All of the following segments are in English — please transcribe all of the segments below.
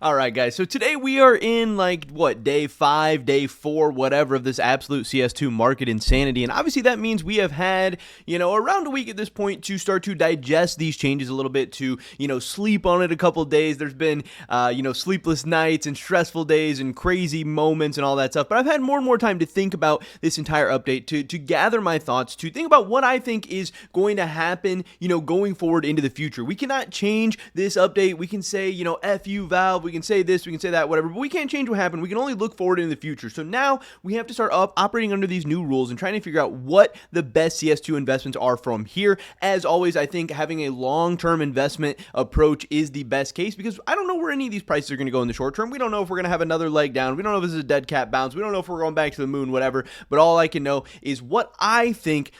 All right, guys. So today we are in day 5, day 4, whatever of this absolute CS2 market insanity. And obviously that means we have had, around a week at this point to start to digest these changes a little bit, to, sleep on it a couple days. There's been, sleepless nights and stressful days and crazy moments and all that stuff. But I've had more and more time to think about this entire update, to gather my thoughts, to think about what I think is going to happen, going forward into the future. We cannot change this update. We can say, F you, Valve. We can say this, we can say that, whatever, but we can't change what happened. We can only look forward in the future. So now we have to start operating under these new rules and trying to figure out what the best CS2 investments are from here. As always, I think having a long-term investment approach is the best case, because I don't know where any of these prices are going to go in the short term. We don't know if we're going to have another leg down. We don't know if this is a dead cat bounce. We don't know if we're going back to the moon, whatever, but all I can know is what I think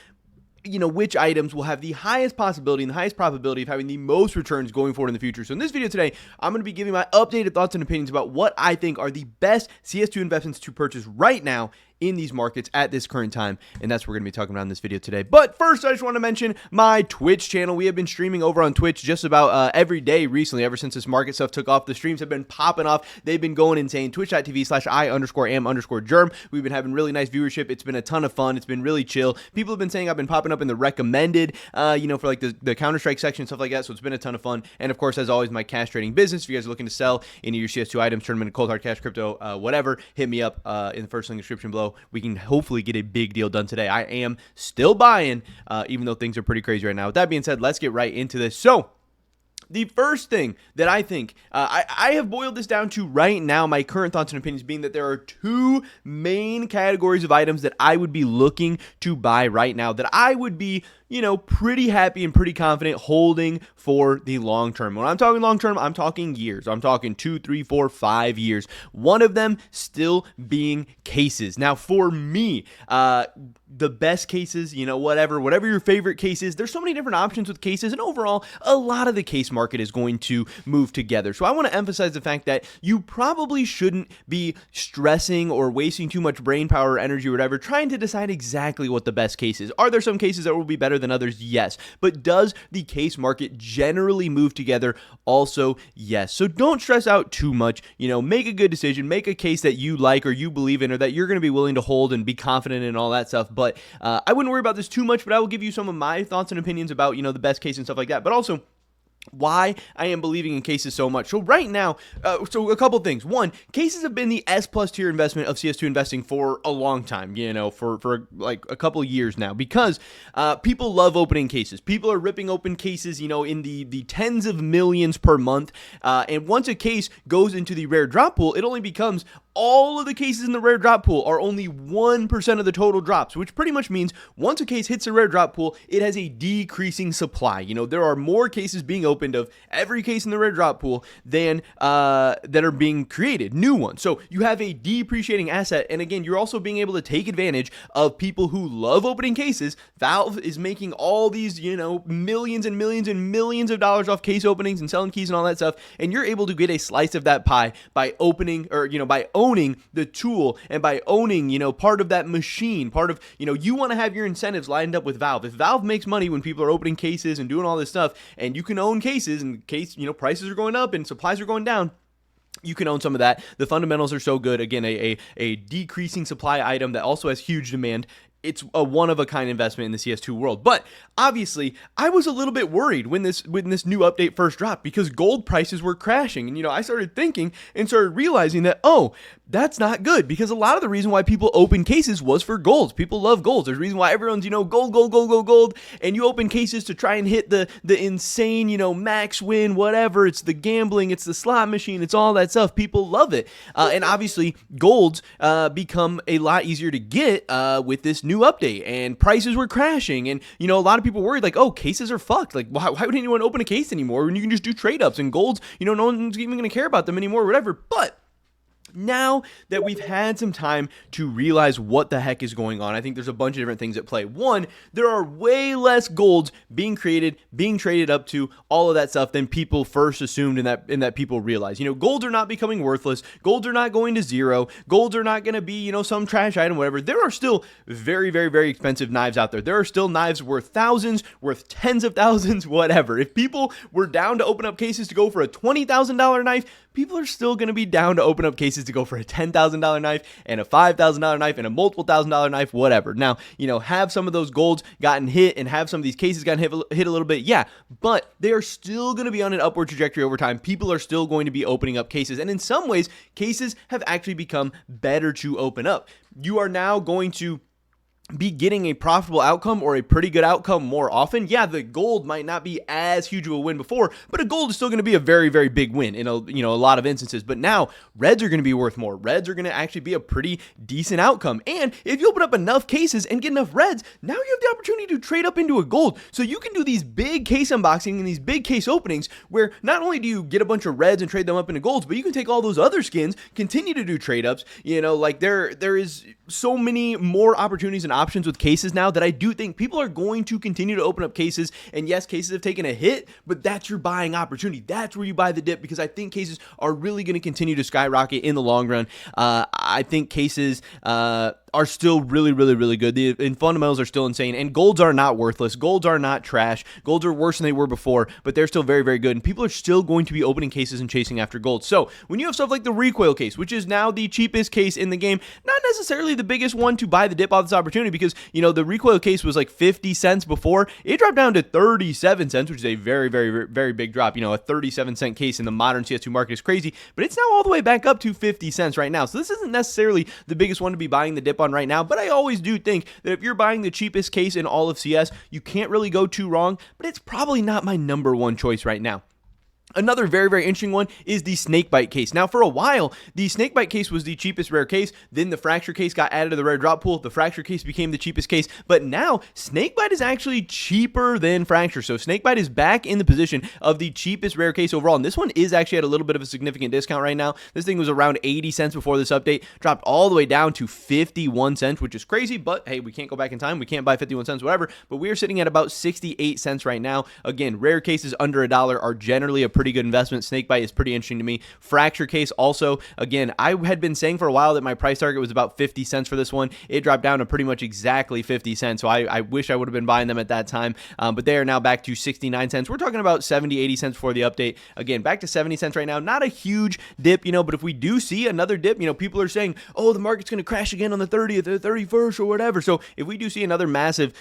which items will have the highest possibility and the highest probability of having the most returns going forward in the future. So in this video today, I'm going to be giving my updated thoughts and opinions about what I think are the best CS2 investments to purchase right now in these markets at this current time, and that's what we're going to be talking about in this video today. But first, I just want to mention my Twitch channel. We have been streaming over on Twitch just about every day recently, ever since this market stuff took off. The streams have been popping off. They've been going insane. Twitch.tv/I_am_germ. We've been having really nice viewership. It's been a ton of fun. It's been really chill. People have been saying I've been popping up in the recommended, for like the Counter-Strike section, stuff like that, so it's been a ton of fun. And of course, as always, my cash trading business. If you guys are looking to sell any of your CS2 items, tournament, cold hard cash, crypto, whatever, hit me up in the first link in the description below. We can hopefully get a big deal done today. I am still buying, even though things are pretty crazy right now. With that being said, let's get right into this. So the first thing that I think, I have boiled this down to right now, my current thoughts and opinions being that there are two main categories of items that I would be looking to buy right now, that I would be pretty happy and pretty confident holding for the long term. When I'm talking long term, I'm talking years. I'm talking 2, 3, 4, 5 years. One of them still being cases. Now, for me, the best cases, whatever your favorite case is, there's so many different options with cases, and overall, a lot of the case market is going to move together. So I want to emphasize the fact that you probably shouldn't be stressing or wasting too much brain power or energy or whatever trying to decide exactly what the best case is. Are there some cases that will be better than others? Yes. But does the case market generally move together? Also, yes. So don't stress out too much. Make a good decision. Make a case that you like or you believe in or that you're going to be willing to hold and be confident in, all that stuff. But I wouldn't worry about this too much, but I will give you some of my thoughts and opinions about, the best case and stuff like that. But also why I am believing in cases so much. So right now, so a couple things. One, cases have been the S+ tier investment of CS2 investing for a long time, for like a couple years now, because people love opening cases. People are ripping open cases, in the tens of millions per month. And once a case goes into the rare drop pool, it only becomes all of the cases in the rare drop pool are only 1% of the total drops, which pretty much means once a case hits the rare drop pool, it has a decreasing supply. There are more cases being opened of every case in the rare drop pool than that are being created, new ones. So you have a depreciating asset, and again, you're also being able to take advantage of people who love opening cases. Valve is making all these, millions and millions and millions of dollars off case openings and selling keys and all that stuff, and you're able to get a slice of that pie by opening, or by owning the tool and by owning, part of that machine, part of, you want to have your incentives lined up with Valve. If Valve makes money when people are opening cases and doing all this stuff, and you can own cases and prices are going up and supplies are going down, you can own some of that. The fundamentals are so good. Again, a decreasing supply item that also has huge demand. It's a one-of-a-kind investment in the CS2 world. But obviously, I was a little bit worried when this new update first dropped, because gold prices were crashing. And, I started thinking and started realizing that, that's not good, because a lot of the reason why people open cases was for golds. People love golds. There's a reason why everyone's, gold. And you open cases to try and hit the insane, max win, whatever. It's the gambling. It's the slot machine. It's all that stuff. People love it. And obviously, golds become a lot easier to get with this new update, and prices were crashing, and a lot of people worried like, cases are fucked, like why would anyone open a case anymore when you can just do trade ups, and golds, no one's even going to care about them anymore, whatever. But now that we've had some time to realize what the heck is going on, I think there's a bunch of different things at play. One, there are way less golds being created, being traded up to, all of that stuff than people first assumed and that people realize. Golds are not becoming worthless. Golds are not going to zero. Golds are not going to be, some trash item, whatever. There are still very, very, very expensive knives out there. There are still knives worth thousands, worth tens of thousands, whatever. If people were down to open up cases to go for a $20,000 knife, people are still going to be down to open up cases to go for a $10,000 knife and a $5,000 knife and a multiple $1,000 knife, whatever. Now, have some of those golds gotten hit and have some of these cases gotten hit a little bit? Yeah, but they are still going to be on an upward trajectory over time. People are still going to be opening up cases. And in some ways, cases have actually become better to open up. You are now going to be getting a profitable outcome or a pretty good outcome more often. Yeah, the gold might not be as huge of a win before, but a gold is still going to be a very, very big win in a lot of instances. But now reds are going to be worth more. Reds are going to actually be a pretty decent outcome. And if you open up enough cases and get enough reds, now you have the opportunity to trade up into a gold. So you can do these big case unboxing and these big case openings where not only do you get a bunch of reds and trade them up into golds, but you can take all those other skins, continue to do trade ups. There is so many more opportunities and options with cases now that I do think people are going to continue to open up cases. And yes, cases have taken a hit, but that's your buying opportunity. That's where you buy the dip, because I think cases are really going to continue to skyrocket in the long run. I think cases are still really, really, really good. The fundamentals are still insane, and golds are not worthless. Golds are not trash. Golds are worse than they were before, but they're still very, very good, and people are still going to be opening cases and chasing after gold. So when you have stuff like the recoil case, which is now the cheapest case in the game, not necessarily the biggest one to buy the dip off this opportunity, because the recoil case was like 50 cents before. It dropped down to 37 cents, which is a very, very, very big drop. A 37-cent case in the modern CS2 market is crazy, but it's now all the way back up to 50 cents right now. So this isn't necessarily the biggest one to be buying the dip on right now, but I always do think that if you're buying the cheapest case in all of CS, you can't really go too wrong, but it's probably not my number one choice right now. Another very, very interesting one is the snakebite case. Now, for a while, the snakebite case was the cheapest rare case. Then the fracture case got added to the rare drop pool. The fracture case became the cheapest case. But now, snakebite is actually cheaper than fracture. So snakebite is back in the position of the cheapest rare case overall. And this one is actually at a little bit of a significant discount right now. This thing was around 80 cents before this update. Dropped all the way down to 51 cents, which is crazy. But hey, we can't go back in time. We can't buy 51 cents, whatever. But we are sitting at about 68 cents right now. Again, rare cases under $1 are generally a pretty good investment. Snakebite is pretty interesting to me. Fracture case also, again, I had been saying for a while that my price target was about 50 cents for this one. It dropped down to pretty much exactly 50 cents. So I wish I would have been buying them at that time. But they are now back to 69 cents. We're talking about 70, 80 cents before the update. Again, back to 70 cents right now. Not a huge dip, but if we do see another dip, people are saying, oh, the market's going to crash again on the 30th or 31st or whatever. So if we do see another massive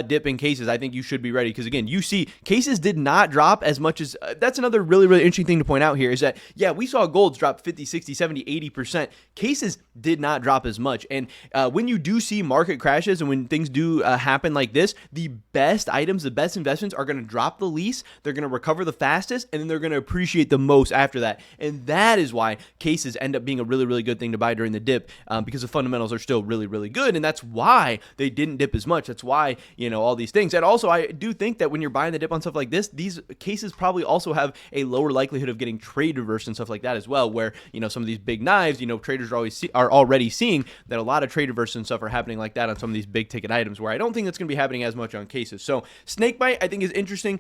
dip in cases, I think you should be ready, because again, you see cases did not drop as much as that's another really, really interesting thing to point out here is that, yeah, we saw golds drop 50, 60, 70, 80%. Cases did not drop as much. And when you do see market crashes and when things do happen like this, the best items, the best investments are going to drop the least, they're going to recover the fastest, and then they're going to appreciate the most after that. And that is why cases end up being a really, really good thing to buy during the dip, because the fundamentals are still really, really good. And that's why they didn't dip as much. That's why, all these things. And also, I do think that when you're buying the dip on stuff like this, these cases probably also have a lower likelihood of getting trade reversed and stuff like that as well, where some of these big knives, traders are already seeing that a lot of trade reverse and stuff are happening like that on some of these big ticket items, where I don't think that's going to be happening as much on cases. So snakebite I think is interesting.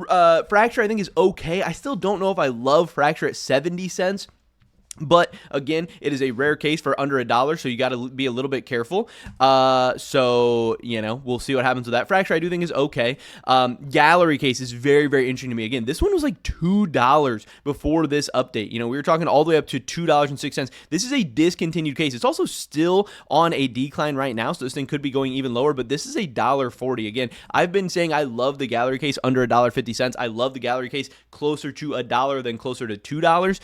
Fracture I think is okay. I still don't know if I love fracture at 70 cents. But again, it is a rare case for under $1, so you got to be a little bit careful. So we'll see what happens with that. Fracture I do think is okay. Gallery case is very, very interesting to me. Again, this one was like $2 before this update. We were talking all the way up to $2.06. This is a discontinued case. It's also still on a decline right now, so this thing could be going even lower. But this is a $1.40. Again, I've been saying I love the gallery case under $1.50. I love the gallery case closer to $1 than closer to $2.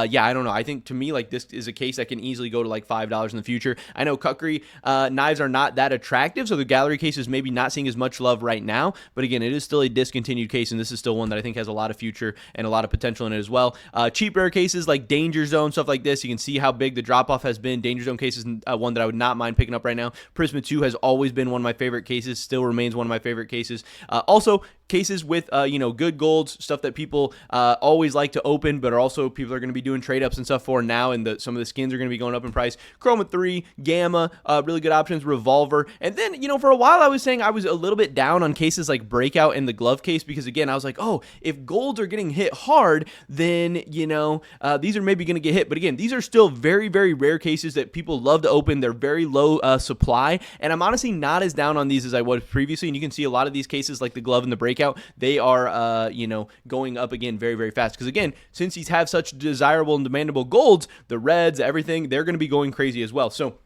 Yeah, I don't know. I think to me, like, this is a case that can easily go to like $5 in the future. I know cutlery knives are not that attractive, so the gallery case is maybe not seeing as much love right now. But again, it is still a discontinued case, and this is still one that I think has a lot of future and a lot of potential in it as well. Cheap rare cases like Danger Zone, stuff like this, you can see how big the drop-off has been. Danger Zone case is one that I would not mind picking up right now. Prisma 2 has always been one of my favorite cases, still remains one of my favorite cases. Also, cases with good golds, stuff that people always like to open, but are also people are going to be doing trade ups and stuff for now, and some of the skins are going to be going up in price. Chroma 3, Gamma, really good options. Revolver, and then for a while I was saying I was a little bit down on cases like Breakout and the glove case, because again I was like, oh, if golds are getting hit hard, then these are maybe going to get hit. But again, these are still very, very rare cases that people love to open. They're very low supply, and I'm honestly not as down on these as I was previously. And you can see a lot of these cases like the glove and the Breakout breakout, they are, going up again very, very fast. Because again, since these have such desirable and demandable golds, the reds, everything, they're going to be going crazy as well. So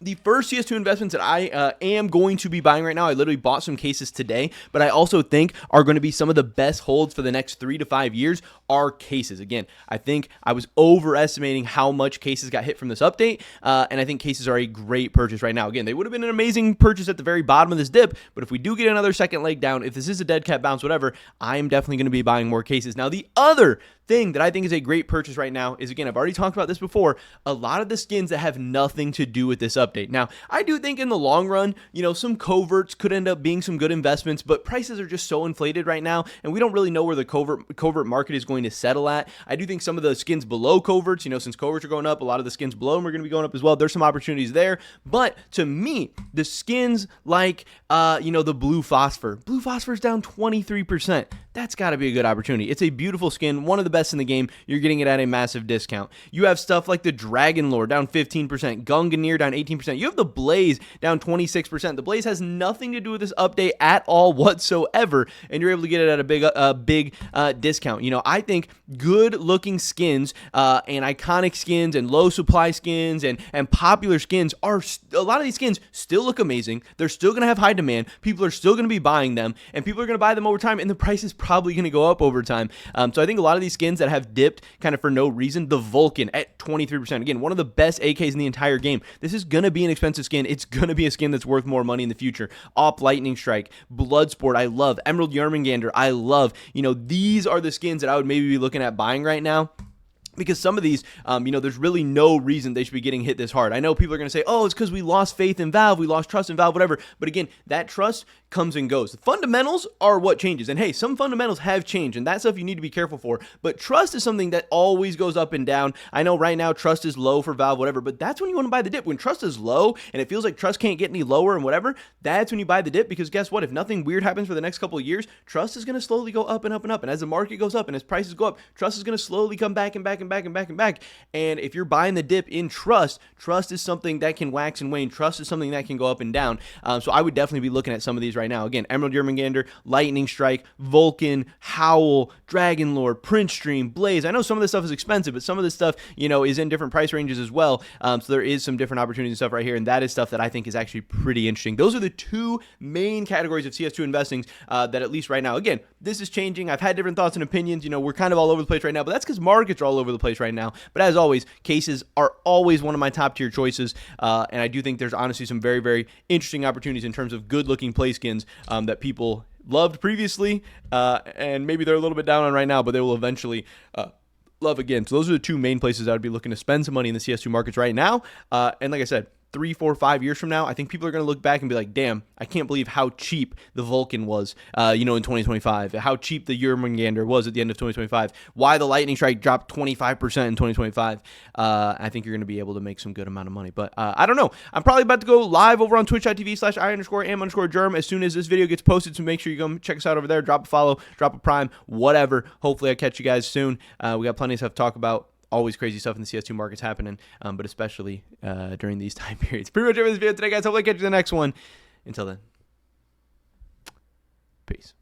the first CS2 investments that I am going to be buying right now, I literally bought some cases today, but I also think are going to be some of the best holds for the next 3 to 5 years are cases. Again, I think I was overestimating how much cases got hit from this update, and I think cases are a great purchase right now. Again, they would have been an amazing purchase at the very bottom of this dip, but if we do get another second leg down, if this is a dead cat bounce, whatever, I am definitely going to be buying more cases. Now, the other thing that I think is a great purchase right now is, again, I've already talked about this before, a lot of the skins that have nothing to do with this update. Now, I do think in the long run, some coverts could end up being some good investments, but prices are just so inflated right now, and we don't really know where the covert market is going to settle at. I do think some of the skins below coverts, since coverts are going up, a lot of the skins below them are going to be going up as well. There's some opportunities there, but to me, the skins like, the blue phosphor is down 23%. That's got to be a good opportunity. It's a beautiful skin, one of the best in the game. You're getting it at a massive discount. You have stuff like the Dragon Lore down 15%, Gungnir down 18%. You have the Blaze down 26%. The Blaze has nothing to do with this update at all whatsoever, and you're able to get it at a big discount. I think good-looking skins and iconic skins and low supply skins and popular skins are a lot of these skins still look amazing. They're still going to have high demand. People are still going to be buying them, and people are going to buy them over time, and the price is probably going to go up over time. So I think a lot of these skins that have dipped kind of for no reason, the Vulcan at 23%. Again, one of the best AKs in the entire game. This is going to be an expensive skin. It's going to be a skin that's worth more money in the future. Op Lightning Strike, Bloodsport, I love. Emerald Yermangander, I love. These are the skins that I would maybe be looking at buying right now. Because some of these, there's really no reason they should be getting hit this hard. I know people are going to say, oh, it's because we lost faith in Valve, we lost trust in Valve, whatever. But again, that trust comes and goes. The fundamentals are what changes. And hey, some fundamentals have changed, and that stuff you need to be careful for. But trust is something that always goes up and down. I know right now trust is low for Valve, whatever, but that's when you want to buy the dip. When trust is low and it feels like trust can't get any lower and whatever, that's when you buy the dip, because guess what? If nothing weird happens for the next couple of years, trust is going to slowly go up and up and up. And as the market goes up and as prices go up, trust is going to slowly come back and back and back and back and back. And if you're buying the dip in trust is something that can wax and wane. Trust is something that can go up and down. So I would definitely be looking at some of these right now. Again, Emerald Yermangander, Lightning Strike, Vulcan, Howl, Dragon Lore, Prince Stream, Blaze. I know some of this stuff is expensive, but some of this stuff, is in different price ranges as well. So there is some different opportunities and stuff right here, and that is stuff that I think is actually pretty interesting. Those are the two main categories of CS2 investing that at least right now, again, this is changing. I've had different thoughts and opinions. We're kind of all over the place right now, but that's because markets are all over the place right now. But as always, cases are always one of my top tier choices, and I do think there's honestly some very, very interesting opportunities in terms of good looking play skins that people loved previously, and maybe they're a little bit down on right now, but they will eventually love again. So those are the two main places I would be looking to spend some money in the CS2 markets right now. And like I said, 3, 4, 5 years from now, I think people are going to look back and be like, damn, I can't believe how cheap the Vulcan was, in 2025, how cheap the Yermangander was at the end of 2025, why the Lightning Strike dropped 25% in 2025. I think you're going to be able to make some good amount of money, but I don't know. I'm probably about to go live over on twitch.tv/I_am_Germ as soon as this video gets posted, so make sure you go check us out over there, drop a follow, drop a prime, whatever. Hopefully I catch you guys soon. We got plenty of stuff to talk about. Always crazy stuff in the CS2 markets happening, but especially during these time periods. Pretty much it for this video today, guys. Hopefully I catch you in the next one. Until then, peace.